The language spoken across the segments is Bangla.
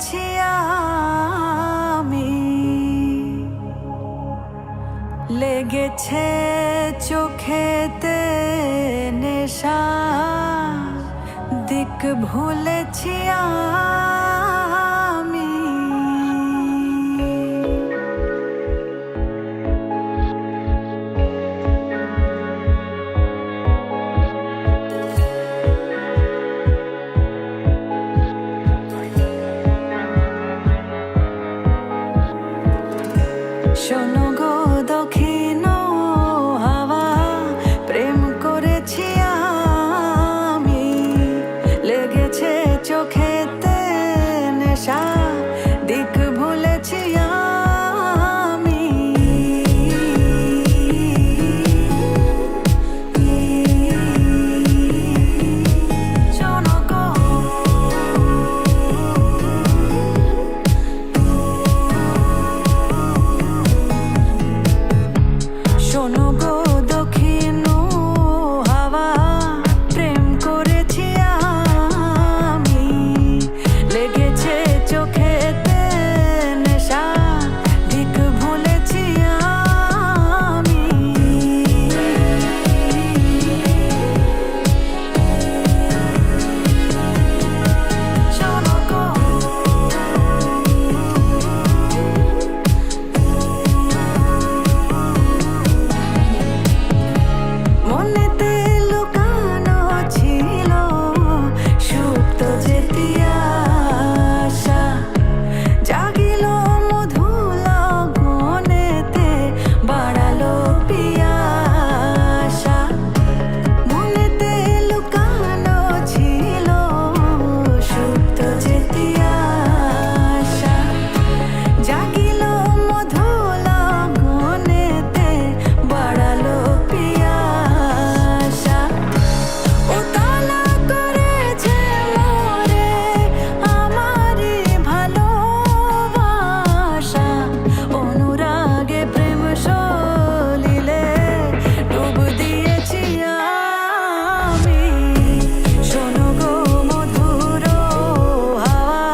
ভুলেছি আমি, লেগেছে চোখেতে নেশা, দিক ভুলেছি আমি। শোনো গো দক্ষিণ হাওয়া, প্রেম করেছি আমি, লেগেছে চোখেতে নেশা, দিক ভুলেছি আমি। শোনো গো শোনো গো দক্ষিণ হাওয়া, প্রেম করেছি আমি, লেগেছে চোখেতে নেশা, দিক ভুলেছি আমি। শোনো গো মনেতে লুকানো ছিল সুপ্ত যে তিয়াসা, জাগিল মধু লগনেতে, বাড়ালো পিয়াসা। মনেতে লুকানো ছিল সুপ্ত যে তিয়াসা, জাগিল মধু লগনেতে, বাড়ালো পিয়াসা। উতলা করেছে মোরে আমারি ভালোবাসা, অনুরাগে প্রেম সলিলে ডুব দিয়েছি আমি। শোনো গো মধুর হাওয়া,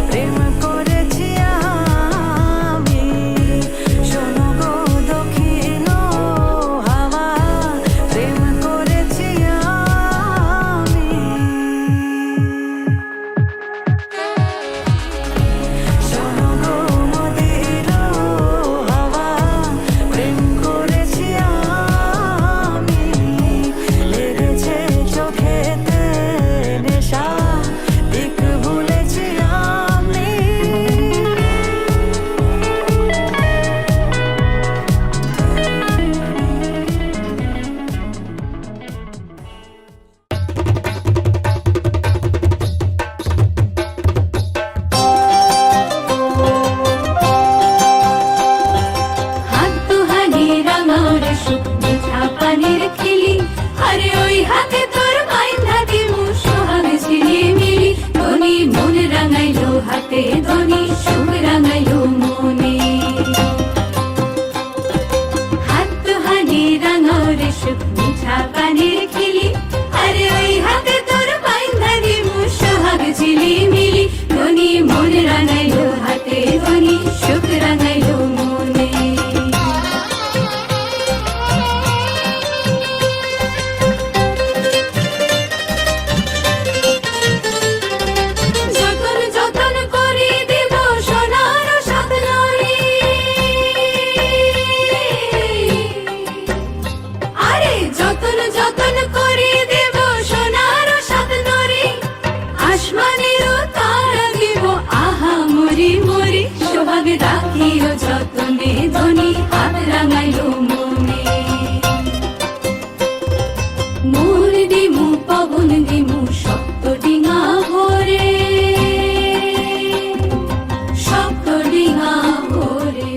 প্রেম করেছি আমি। শোনো গো দক্ষিণ হাওয়া, প্রেম করেছি আমি। শোনো গো মধুর হাওয়া, প্রেম করেছি আমি, লেগেছে চোখেতে নেশা, দিক ভুলেছি আমি। হাত দুহানি রাঙার সুখ মিঠা পানির খিলি, আরে ওই হাতে তোর বাইন্ধা দিমু সোহাগ ঝিলিমিলি। ধনী মন রাঙাইলো হাতে, ধনী সুখ রাঙাইলো মনে। হাত দুহানি রাঙার সুখ মিঠা পানির খিলি, আরে ওই হাতে তোর বাইন্ধা দিমু সোহাগ ঝিলিমিলি। ধনী মন রাঙাইলো হাতে, ধনী সুখ রাঙাইলো মনে। যতন যতন করে দেব সোনার সাত নরে, আরে যতন যতন করে দেব সোনার সাত নরে। আসমানেরও তারা দিব আহা মরি মরি, সোহাগ রাখিও যতনে, ধনী হাত রাঙাইলো মনে। মোর দিমু পবন দিমু শক্ত ডিঙা ভরে, শক্ত ডিঙা ভরে।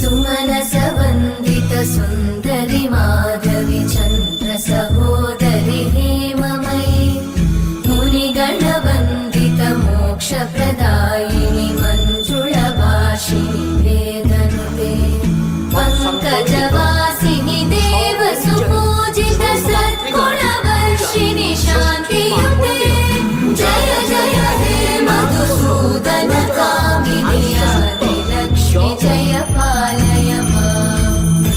सुमनसवन्दित सुन्दरि माधवी चन्द्र सहोदरि हे गजवासिनि देव सुपूजित सद्गुणवर्षिणि शान्तियुते जय जय हे मधुसूदन कामिनि आदिलक्ष्मि जय पालय माम्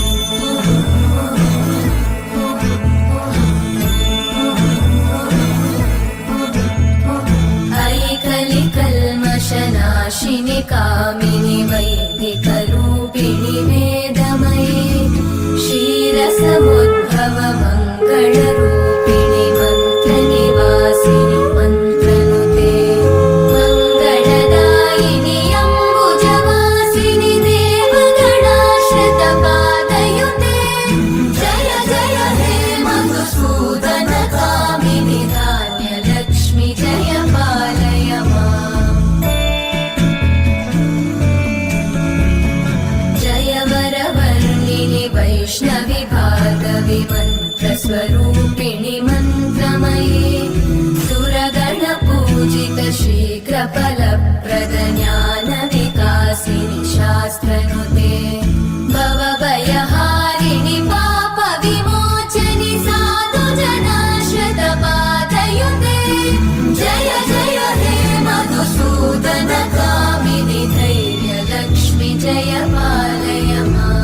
कलिकल्मषनाशिनि कामिनि वैदिकरूपिणि वेदमये क्षीरसमुद्भव मङ्गलरूपिणि मन्त्रनिवासिनि मन्त्रनुते मङ्गलदायिनि अम्बुजवासिनि देवगणाश्रितपादयुते जय जय हे मधुसूदन कामिनि धान्यलक्ष्मि जय पालय माम् जय वरवर्णिनि वैष्णवि भार्गवि मन्त्रस्वरूपिणि मन्त्रमये सुरगणपूजित शीघ्रफलप्रद ज्ञानविकासिनि शास्त्रनुते भवभयहारिणि पापविमोचनि साधुजनाश्रितपादयुते जय जय हे मधुसूदन कामिनि धैर्यलक्ष्मि जय पालय माम्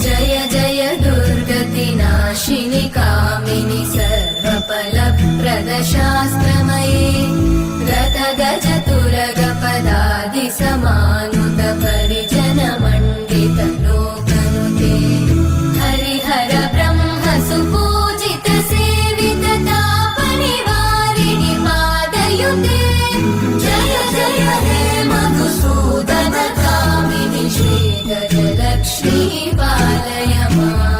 जय जय दुर्गतिनाशिनि कामिनि सर्वफलप्रद शास्त्रमये रथगज तुरगपदादि समानुत परिजनमण्डित लोकनुते हरिहर ब्रह्म सुपूजित सेवित तापनिवारिणि पादयुते जय जय हे मधुसूदन कामिनि श्रीगजलक्ष्मी पालय माम्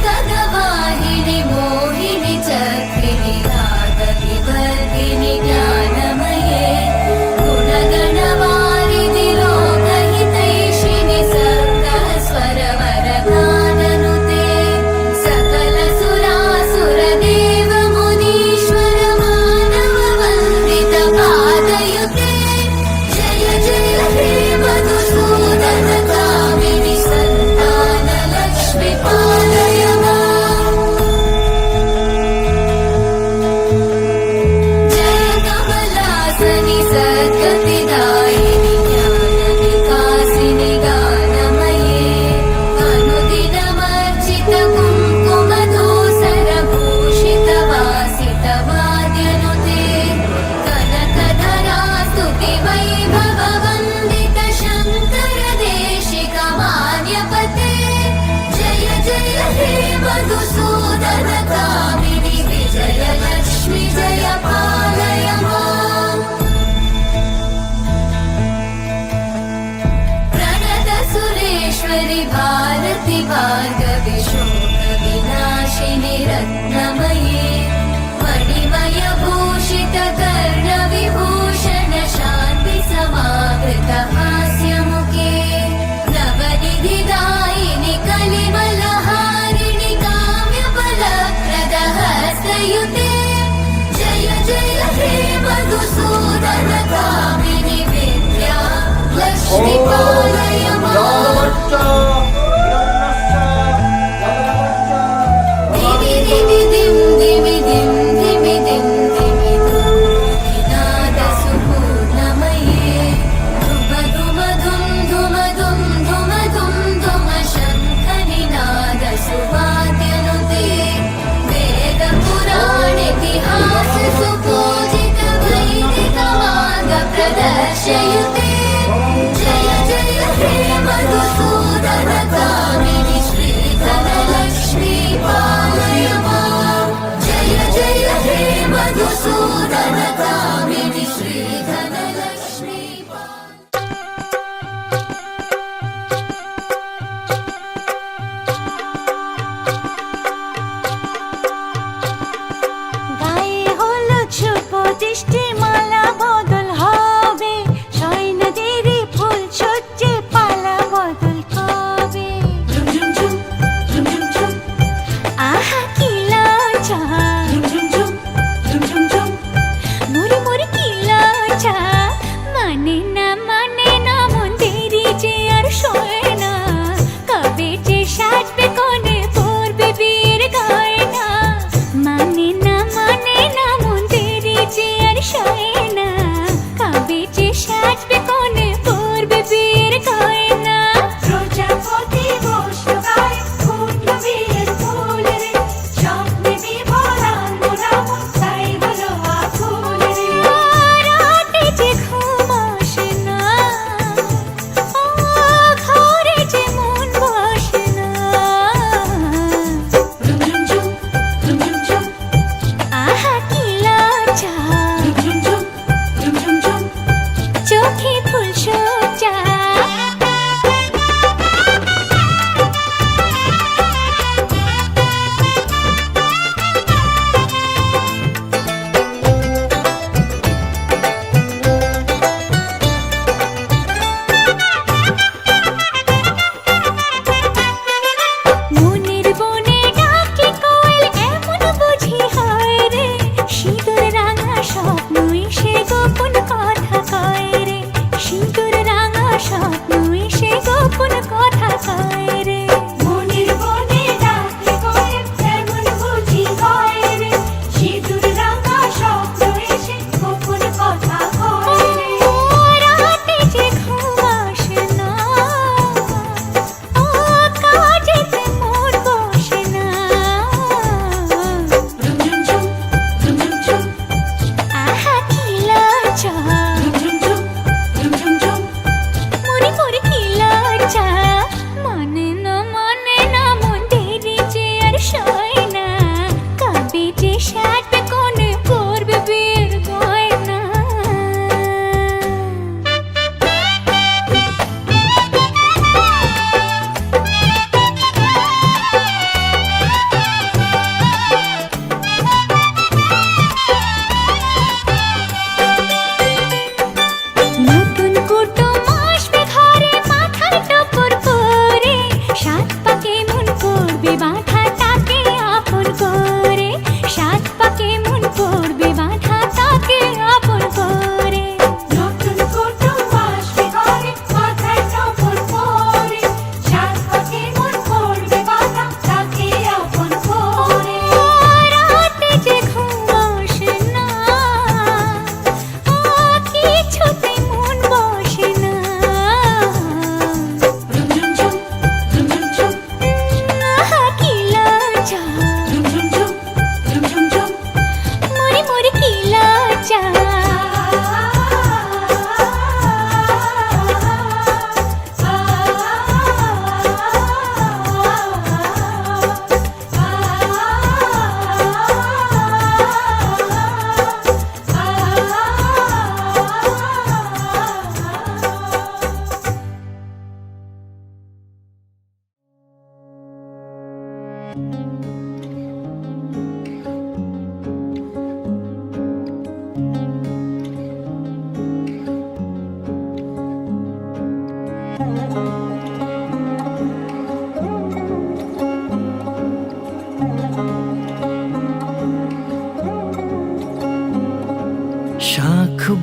ऐकगवाहिनि मोहिनि चक्रिणि रागविवर्धिनि ज्ञानमये गुणगणवारिधि लोकहितैषिणि सर्गस्वरवरगाननुते सकलसुरासुरदेव मुनीश्वर मानववन्दित पादयुते जय जय हे मधुसूदन कामिनि सन्तानलक्ष्मि पालय माम् जय कमलासनि सद्गतिदायिनि ज्ञानविकासिनि गानमये अनुदिनमर्चित कुङ्कुमधूसरभूषित वासित वाद्यनुते कनकधरा स्तुति वैभववन्दित शङ्कर देशिक मान्यपते जय जय हे मधुसूदन कामिनि विजयलक्ष्मि जय पालय माम् प्रणत सुरेश्वरि भारति भार्गवि शोकविनाशिनि रत्नमये मणिमय भूषित कर्णविभूषण शान्ति समावृत हास्यमुखे नवनिधिदायिनि कलिमलहारिणि काम्यफलप्रद हस्तयुते जय जय हे मधुसूदन कामिनि विद्या लक्ष्मि पालय माम् दिवि दिवि दिं दिवि दिं दिवि दिं दिवि नादसुपूर्णमये धुम धुम धुम धुम धुम धुम धुम शङ्खनिनाद सुवाद्यनुते वेदपुराणेतिहास सुपूजित वैदिक मार्ग प्रदर्शयुते जय जय हे मधुसूदन कामिनि श्रीधनलक्ष्मी पालय माम् जय जय हे मधुसूदन कामिनि श्रीधनलक्ष्मी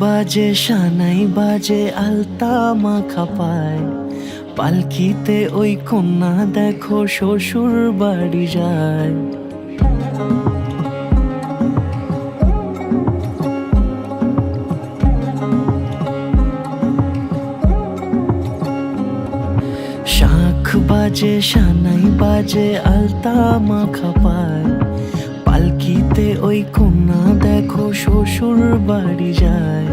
বাজে সানাই বাজে আলতা মাখা পায়, পালকিতে ওই কন্যা দেখো শ্বশুর বাড়ি যায়। শাঁখ বাজে সানাই বাজে আলতা মাখা পায়, পালকিতে ওই কন্যা দেখো শ্বশুর বাড়ি যায়।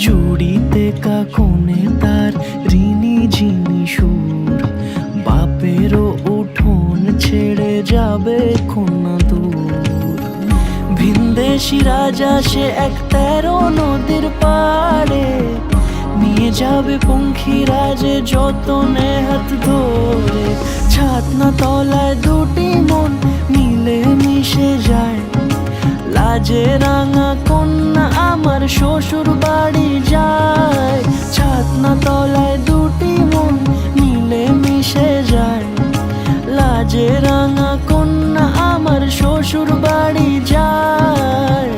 জুড়িতে কাকনে তার ঋণী ঝিনি সুর, বাপেরও উঠোন ছেড়ে যাবে কন্যা দূর। ভিনদেশি রাজা সে এক 13 নদীর পাড়ে, নিয়ে যাবে পঙ্খিরাজে যতনে হাত ধরে। ছাতনা তলায় দুটি মন মিলে মিশে যায়, লাজে রাঙা কন্যা আমার শ্বশুর বাড়ি যায়। ছাতনা তলায় দুটি মন মিলে মিশে যায়, লাজে রাঙা কন্যা আমার শ্বশুর বাড়ি যায়।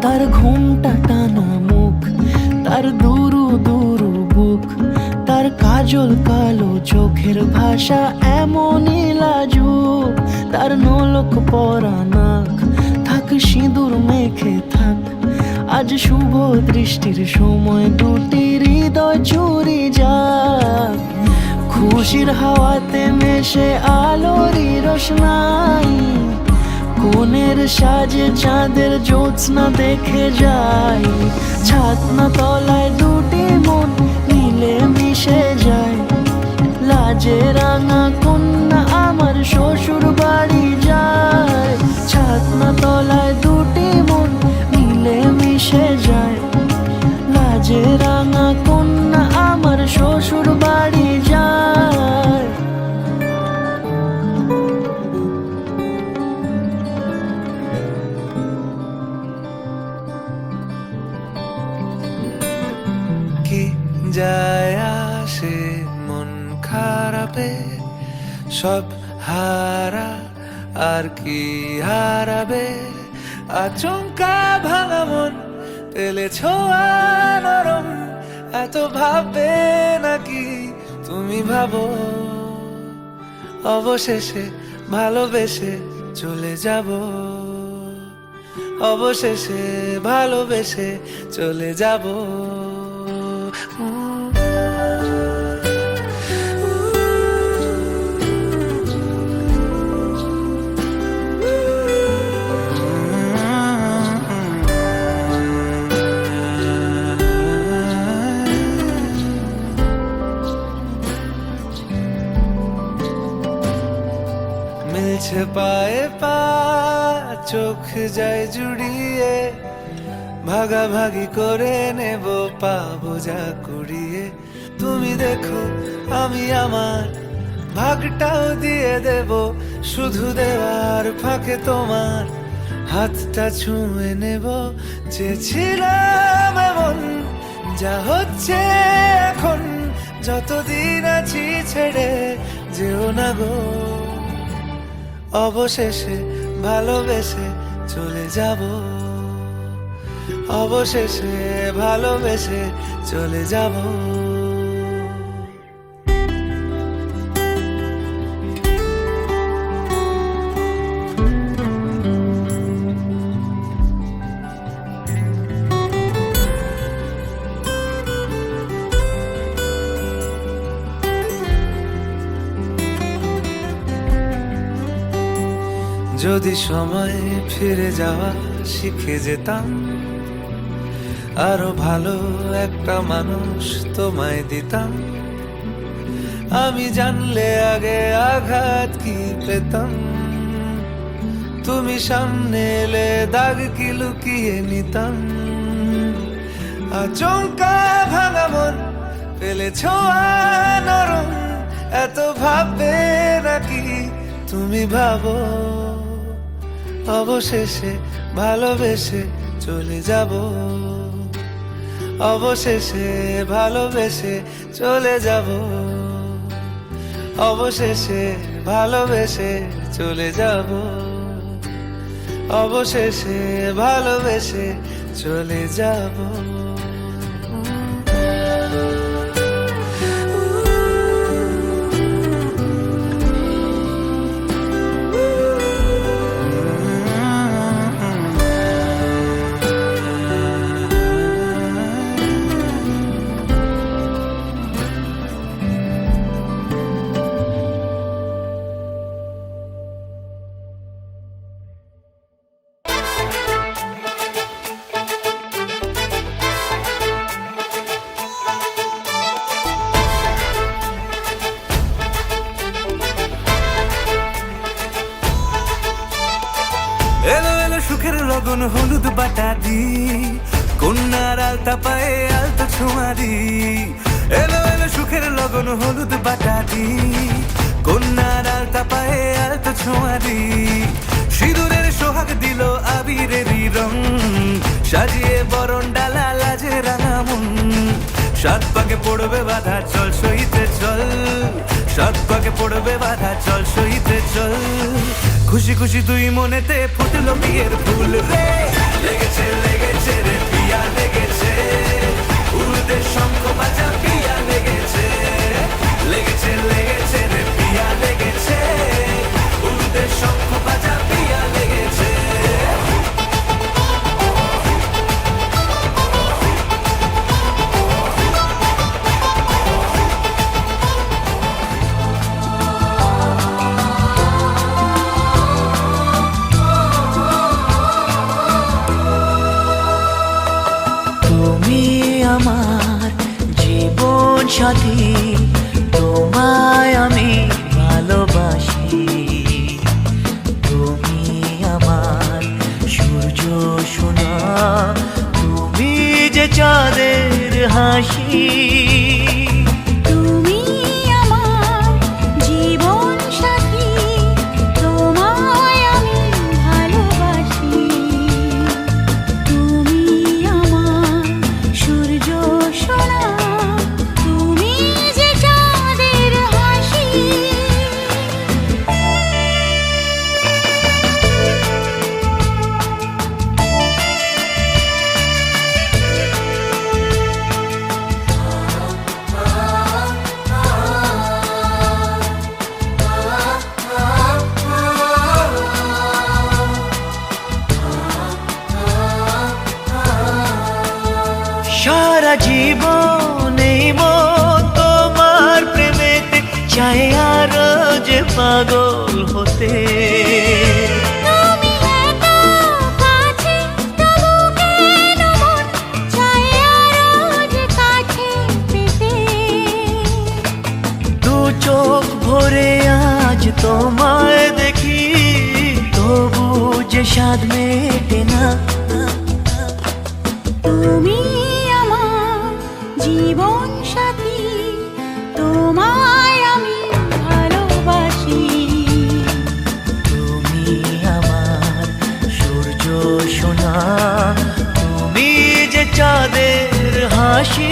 তার ঘুমটা টানা মুখ, তার দুরু দুরু বুক, তার কাজল কালো চোখের ভাষা এমনই লাজুক। তার নোলক পরা নাক, থাক সিঁদুর মেখে থাক, আজ শুভ দৃষ্টির সময় দুটি হৃদয় চুরি যাক। খুশির হাওয়াতে মেশে আলোরই রোশনাই, কোণের সাজে চাঁদের জ্যোৎস্না দেখে যাই। ছাতনা তলায় দুটি মন মিলে মিশে যায়, লাজে রাঙা কন্যা আমার শ্বশুর বাড়ি যায়। ছাতনা তলায় দুটি মন মিলে মিশে যায়, লাজে রাঙা কন্যা আমার শ্বশুর বাড়ি যায়। কি যায় আসে মন খারাপে, সব হারা আর কি হারাবে। আচমকা ভাঙা মন পেলে ছোঁয়া নরম, এত ভাববে নাকি তুমি ভাবো। অবশেষে ভালোবেসে চলে যাব, অবশেষে ভালোবেসে চলে যাব। মিলছে পায়ে পা, চোখ যায় জুড়িয়ে, ভাগাভাগি করে নেব পাবো যা কুড়িয়ে। তুমি দেখো আমি আমার ভাগটাও দিয়ে দেব, শুধু দেওয়ার ফাঁকে তোমার হাতটা ছুঁয়ে নেব। চেয়েছিলাম এমন, যা হচ্ছে এখন, যতদিন আছি ছেড়ে যেও না গো। অবশেষে ভালোবেসে চলে যাব, অবশেষে ভালোবেসে চলে যাব। যদি সময় ফিরে যাওয়া শিখে যেতাম, আরো ভালো একটা মানুষ তোমায় দিতাম। আমি জানলে আগে আঘাত কি পেতাম, তুমি সামনে এলে দাগ কি লুকিয়ে নিতাম। আচমকা ভাঙা মন পেলে ছোঁয়া নরম, এত ভাববে নাকি তুমি ভাবো। অবশেষে ভালোবেসে চলে যাব, অবশেষে ভালোবেসে চলে যাব, অবশেষে ভালোবেসে চলে যাব, অবশেষে ভালোবেসে চলে যাব। এলো এলো সুখের লগন হলুদ বাটা দি, কন্যার আলতা পায়ে আলতা ছোঁয়া দি। এলো এলো সুখের লগন হলুদ বাটা দি, কন্যার আলতা পায়ে আলতা ছোঁয়া দি। সিঁদুরের সোহাগ দিল আবিরেরই রং, সাজিয়ে বরণ ডালা লাজে রাঙা মন। সাত পাকে পড়বে বাধা চল সইতে চল, সাত পাকে পড়বে বাধা চল সইতে চল। খুশি খুশি দুই মনেতে ফুটলো বিয়ের ফুল রে, লেগেছে লেগেছে রে পিয়া লেগেছে, উড়তে শঙ্খ বাজা পিয়া লেগেছে, লেগেছে লেগেছে রে পিয়া লেগেছে, উড়তে শঙ্খ বাজা পিয়া লেগেছে। তুমি আমার জীবন সাথী, তোমায় আমি ভালোবাসি। তুমি আমার সূর্য সোনা, তুমি যে চাঁদের হাসি। তুমি আমার জীবন সাথী, তোমায় আমি ভালোবাসি। তুমি আমার সূর্য সোনা, তুমি যে চাঁদের হাসি। সারা জীবন এই মন তোমার প্রেমেতে চাই আরো যে পাগল হতে। তুমি এত কাছে তবু কেন মন চায় আরো যে কাছে পেতে। দু চোখ ভরে আজ তোমায় দেখি, তবু যে স্বাদ মেটে না। তুমি আমার জীবন সাথী, তোমায় আমি ভালোবাসি। তুমি আমার সূর্য সোনা, তুমি যে চাঁদের হাসি।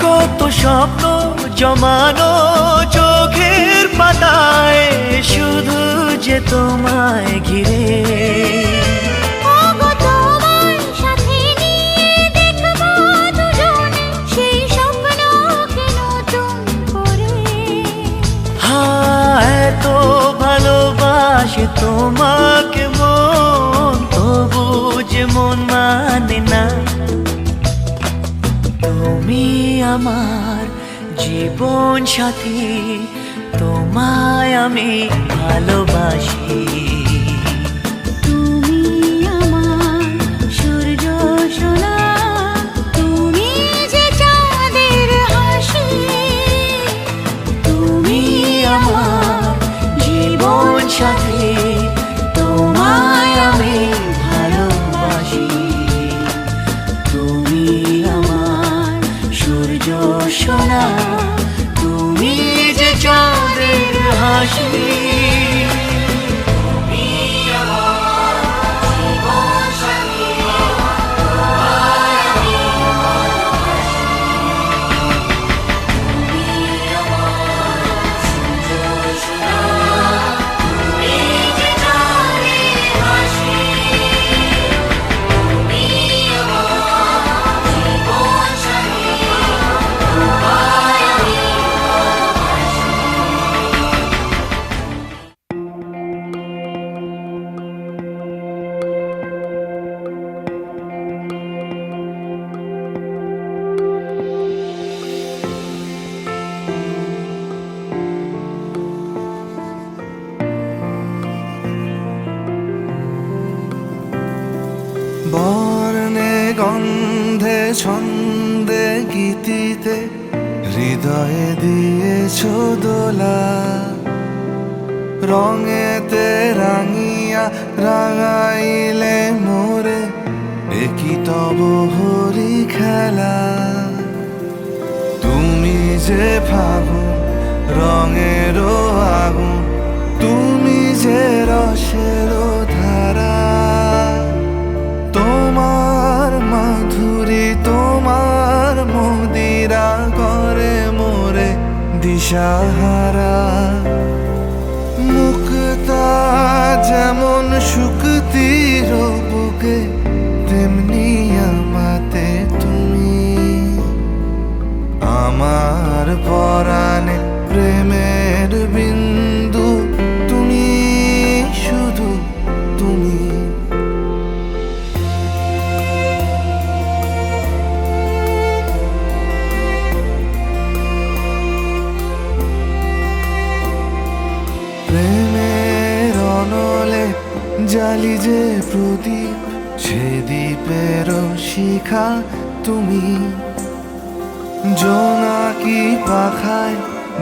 কত স্বপ্ন জমানো চোখের পাতায়, শুধু যে তোমায় ঘিরে। ওগো তোমায় সাথে নিয়ে দেখবো দুজনে সেই স্বপ্নকে নতুন করে। এত ভালোবাসে তোমাকে মন, তবু যে মন মানে না। তুমি আমার জীবন সাথী, তোমায় আমি ভালোবাসি। তুমি আমার সূর্য সোনা, তুমি যে চাঁদের হাসি। তুমি আমার বর্ণে গন্ধে ছন্দে গীতিতে হৃদয়ে দিয়েছ দোলা, রঙেতে রাঙিয়া রাঙাইলে মোরে একই তব হরি খেলা। তুমি যে ফাগুন রঙেরও আগুন, তুমি যে রসেরও ধারা, তোমার মাধুরী তোমার মদিরা করে মোরে দিশাহারা। মুক্তা যেমন শুকতির বুকে, তেমনি আমাতে তুমি। আমার পরাণে প্রেমের বিন্দু, তুমি শুধু তুমি। প্রেমের অনলে জালি যে প্রদীপ, সে দ্বীপের শিখা তুমি। জোনাকি পাখায়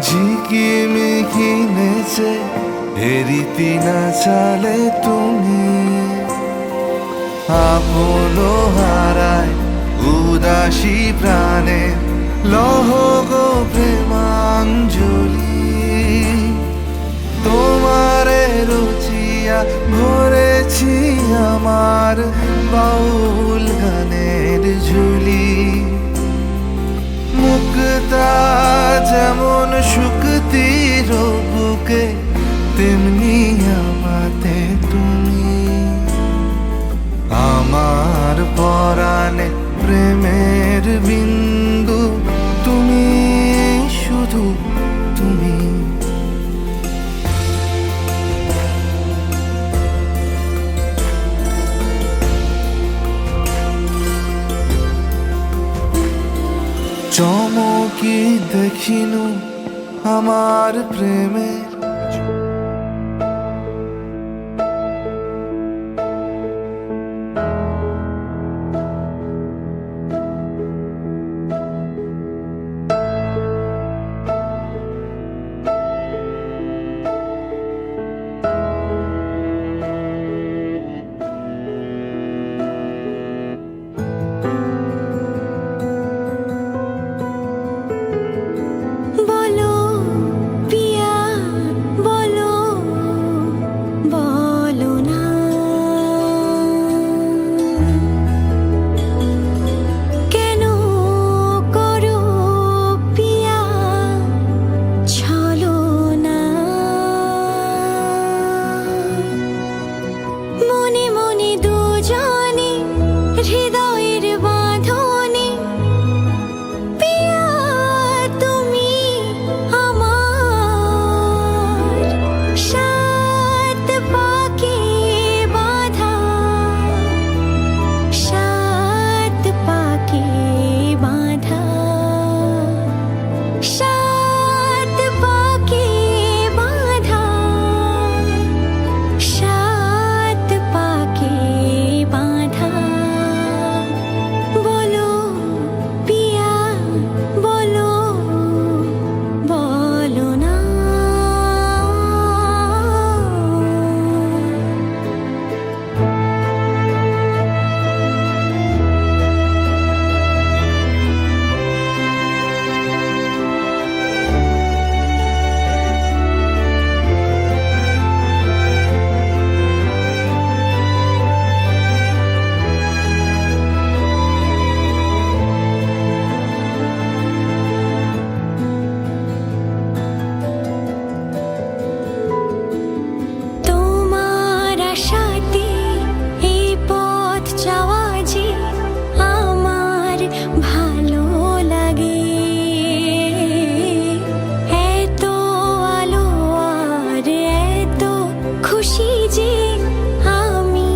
ঝিকিমিকি নেচে হেরিতি না চালে তুমি। আপন হারায় উদাসী প্রাণে লহ গো প্রেমাঞ্জলি। তোমারে রুচিয়া ভরেছি আমার বাউল গানের ঝুলি। মুক্তা যেমন শুকতির বুকে, তেমনি আমাতে তুমি। আমার পরাণে প্রেমের বিন্দু, তুমি শুধু তুমি। চমকি দেখিনু আমার প্রেমের, বলো পিয়া বলো, বলো না কেন করো পিয়া ছলনা। মনে মনে দুজনে হৃদয়ের বাঁধনে, পিয়া তুমি আমার সাত পাকে বাঁধা, সাত পাকে বাঁধা, সাত পাকে বাঁধা, সাত পাকে বাঁধা। বলো পিয়া বলো, বলো না। তোমার আশাতে এই পথ যাওয়া যে আমার ভালো লাগে। এত আলো আর এত খুশি যে আমি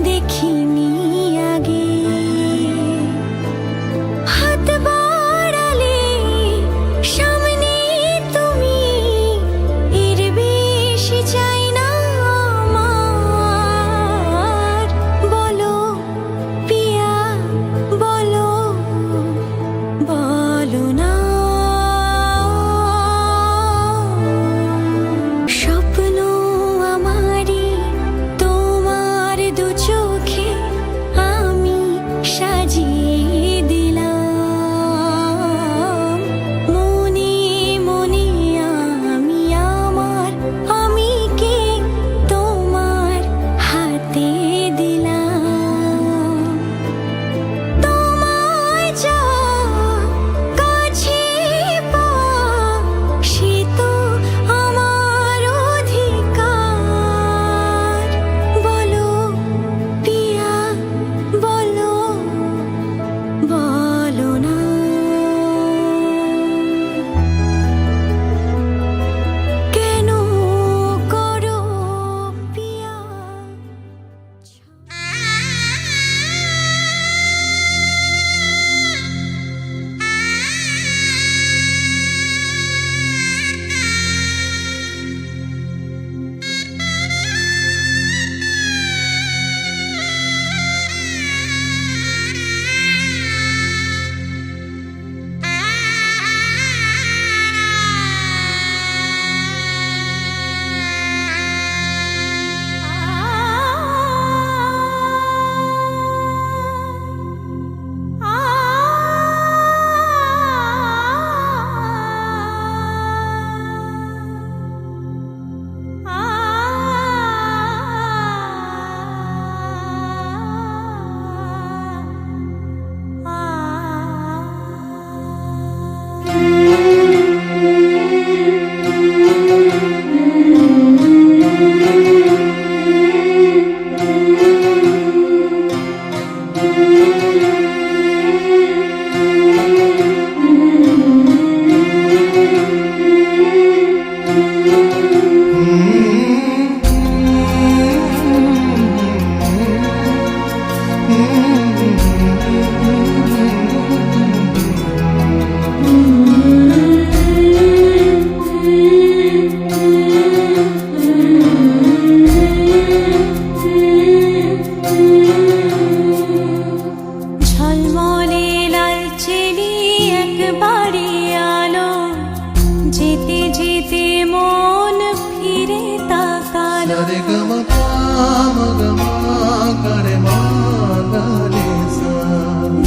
দেখিনি আগে। হাত বাড়ালে সামনে তুমি, এর বেশি চাই না আমার। বলো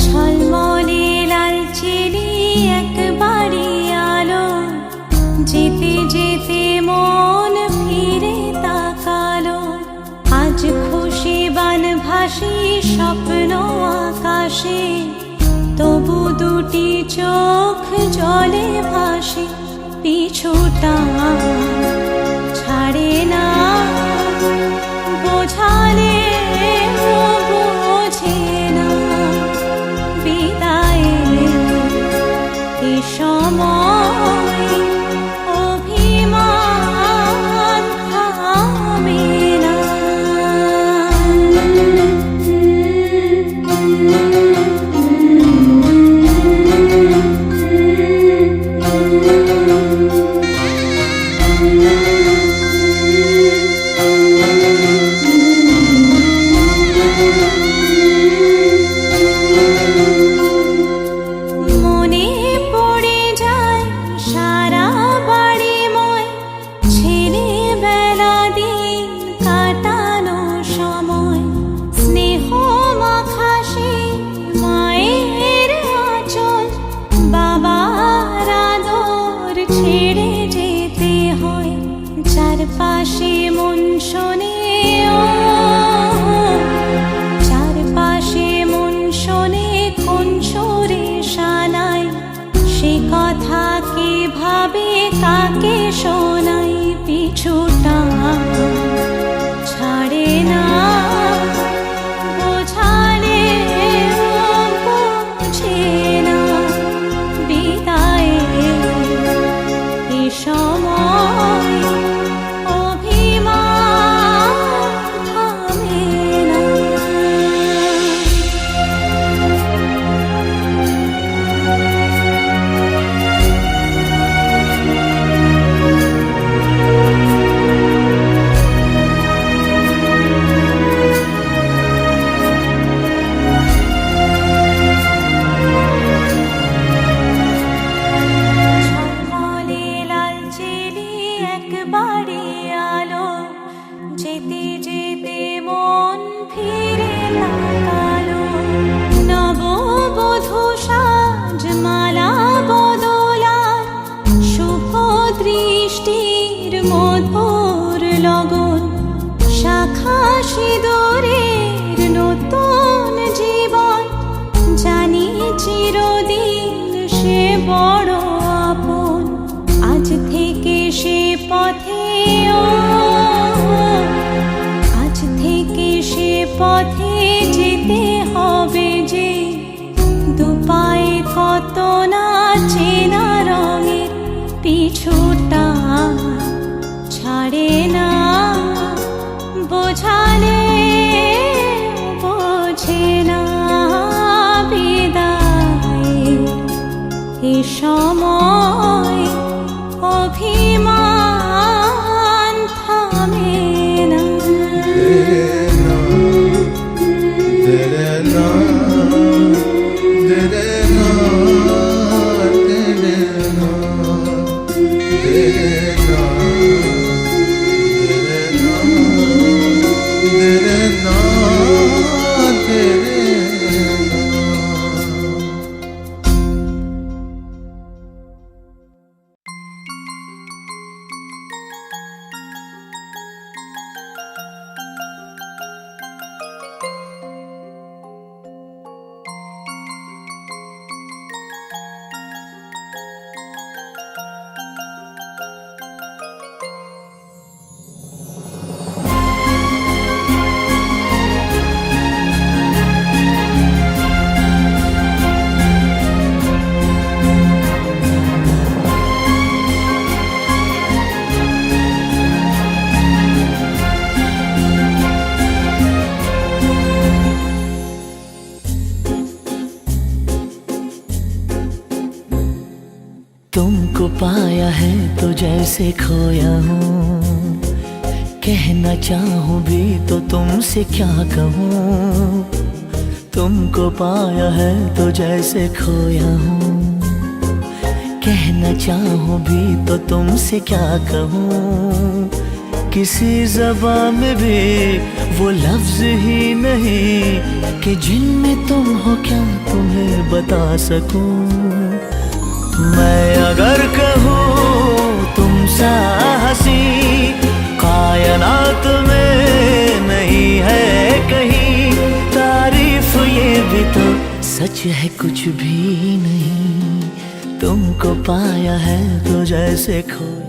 ঝলমলে লালচেরি একবারে আলো, যেতে যেতে মন ফিরে তাকালো। আজ খুশি বানভাসি স্বপ্ন আকাশে, তবু দুটি চোখ জলে ভাসে। পিছুটা ছাড়ে না, বোঝালে বোঝে না। বিদায়ে এ সময় অভিমান থামে না। মনে পড়ে যায় সারা বাড়িময়, ছেলেবেলা দিন কাটানো সময়। স্নেহ মাখা সেই মায়ের আঁচল, বাবার আদর ছেড়ে যেতে হয়। চারপাশে মন শোনে, চারপাশে মন শোনে কোন সুরে শানায়। সে কথা কে ভাবে, কাকে শোনাই। পিছুটা ছাড়ে না, বোঝালে বোঝে না। বিদায়ে এ সময় অভিমান থামে না। ঝলমলে লালচেরি একবারে আলো, যেতে যেতে মন ফিরে তাকালো। নববধূ সাজ মালা বদলার, শুভ দৃষ্টির মধুর লগন। শাখা সিঁদুরের নতুন জীবন, জানি চিরদিন সে বড় আপন। আজ থেকে সে পথে, আজ থেকে সে পথে যেতে হবে যে। দুপায়ে কত না চেনা রঙের, পিছুটা ছাড়ে না। বোঝালে বোঝে না। বিদায়ে এ সময় অভিমান থামে না। तुमको पाया है तो जैसे खोया हूँ, कहना चाहूँ भी तो तुमसे क्या कहूँ। तुमको पाया है तो जैसे खोया हूँ, कहना चाहूँ भी तो तुमसे क्या कहूँ। किसी ज़बान में भी वो लफ्ज़ ही नहीं कि जिनमें तुम हो क्या तुम्हें बता सकूं। मैं अगर कहूँ तुम सा हंसी कायनात में नहीं है कहीं, तारीफ ये भी तो सच है कुछ भी नहीं, तुमको पाया है तो जैसे खोया।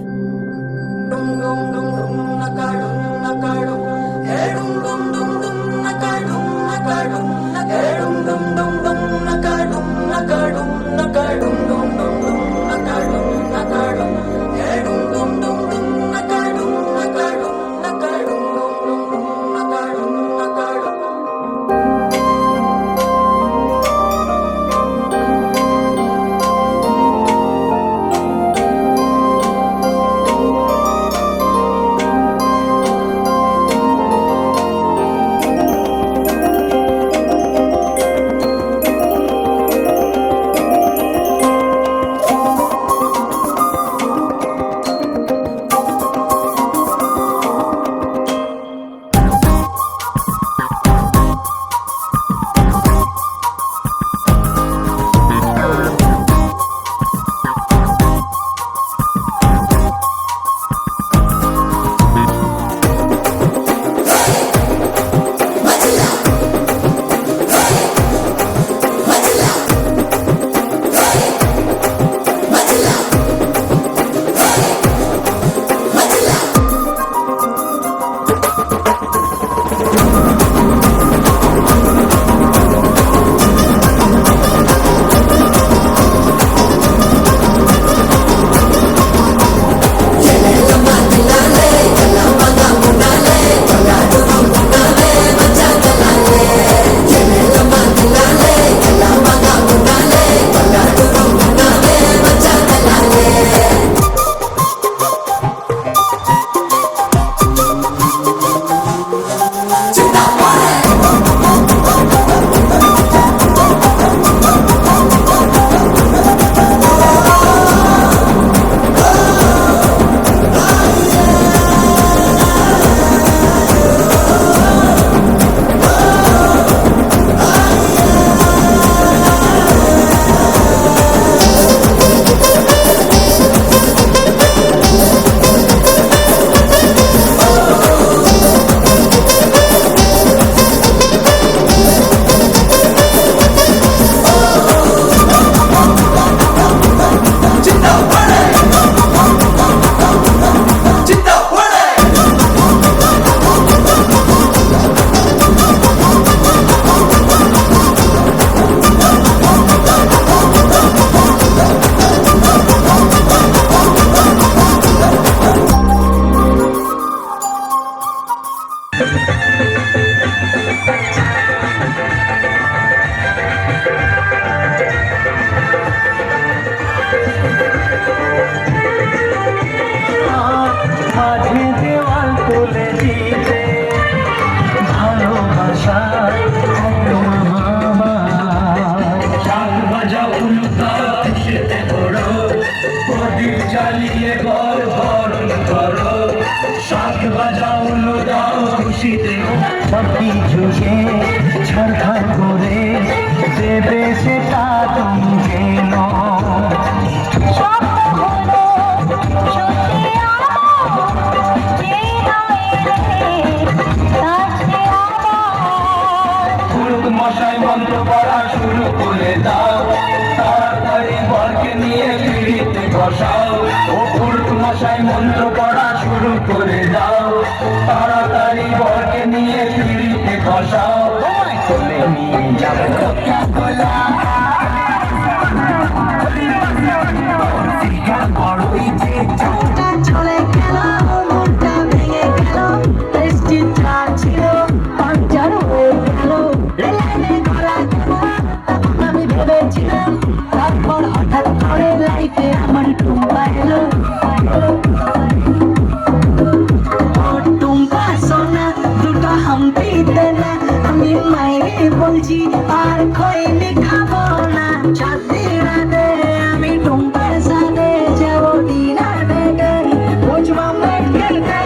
মন্ত্র পড়া শুরু করে দাও, তাড়াতাড়ি বরকে নিয়ে পিড়িতে বসাও, কোলে নিয়ে যাবো কোকা-কোলা। বড়ই যে চোখটা চলে গেল, মনটা ভেঙে গেল, বৃষ্টিটা ছিল পাঞ্চার হয়ে গেল, রেলাইনে গলা আমি ভেবেছিলাম, তারপর হঠাৎ করে লাইফে আমার টুম্পা এলো। টুম্পা সোনা দুটো হাম্পি দেনা, আমি মায়েরে বলছি আর খইনি খাবো না, সাথে রাতে আমি টুম্পার সাথে যাবো ডিনার ডেকে, বুঝবো মেটকে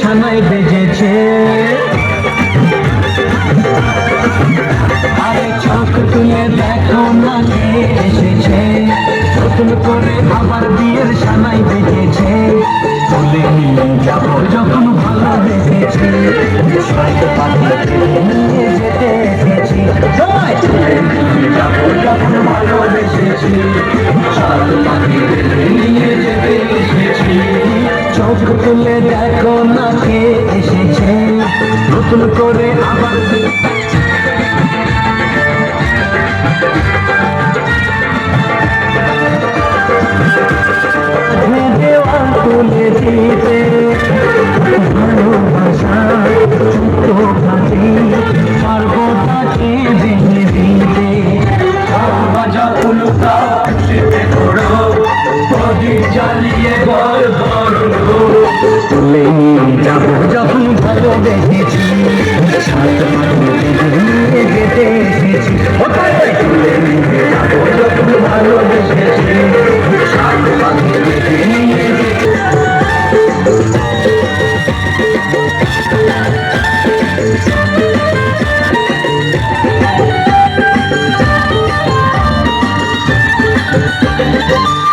সানাই বেজেছে আরে চোখ তুলে দেখো না কে এসেছে নতুন করে আবার বিয়ের সানাই বেজেছে বলে নিয়ে যাবো যখন ভালোবেসেছি সাত পাখি নিয়ে যেতে এসেছি যাবো যখন ভালোবেসেছি সাত পাখি নিয়ে যেতে এসেছি চোখ তুলে দেখো না কে এসেছে নতুন করে আবার দেওয়াল তুলে দিতে ভালোবাসা ছোট্ট ভাবি পারবো তাকে ভেঙে দিতে বাজা উলুকা শীতে ঘোড়ো প্রদীপ জ্বালিয়ে ঘর করো তুলে নিয়ে যাবো যখন ভালোবেসেছি সাত নিয়ে যেতে এসেছি তুলে নিয়ে যাবো যখন ভালোবেসেছি সাত নিয়ে যেতে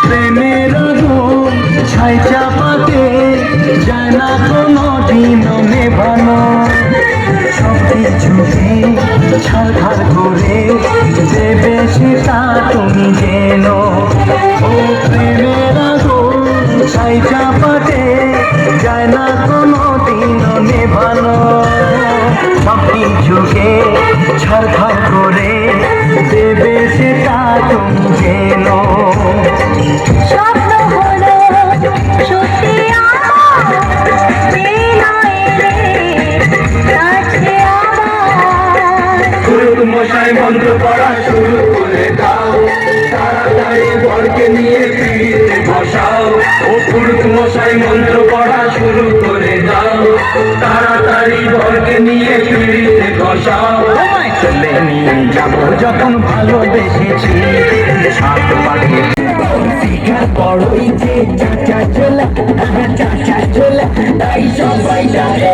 প্রেমের আগুন ছাই চাপাতে যায় না কোনো দিন নেভানো সব কিছুকে ছাড়খাড় করে দেবে সেটা তুমি যেন ও প্রেমের আগুন ছাই চাপাতে যায় না কোনো দিন নেভানো সব কিছুকে ছাড়খাড় করে দেবে সেটা তুমি যেন স্বপ্ন হলো সত্যি আমার কাছে আবার পুরুত মশাই মন্ত্র পড়া শুরু করে দাও তাড়াতাড়ি বরকে নিয়ে পিড়িতে বসাও ও পুরুত মশাই মন্ত্র পড়া শুরু করে দাও তাড়াতাড়ি বরকে নিয়ে পিড়িতে বসাও চলে নিয়ে যাবো যখন ভালোবেসেছি সাত পাখি বড়ই যে চাচা চলে চাচা চলে তাই সবাই জানে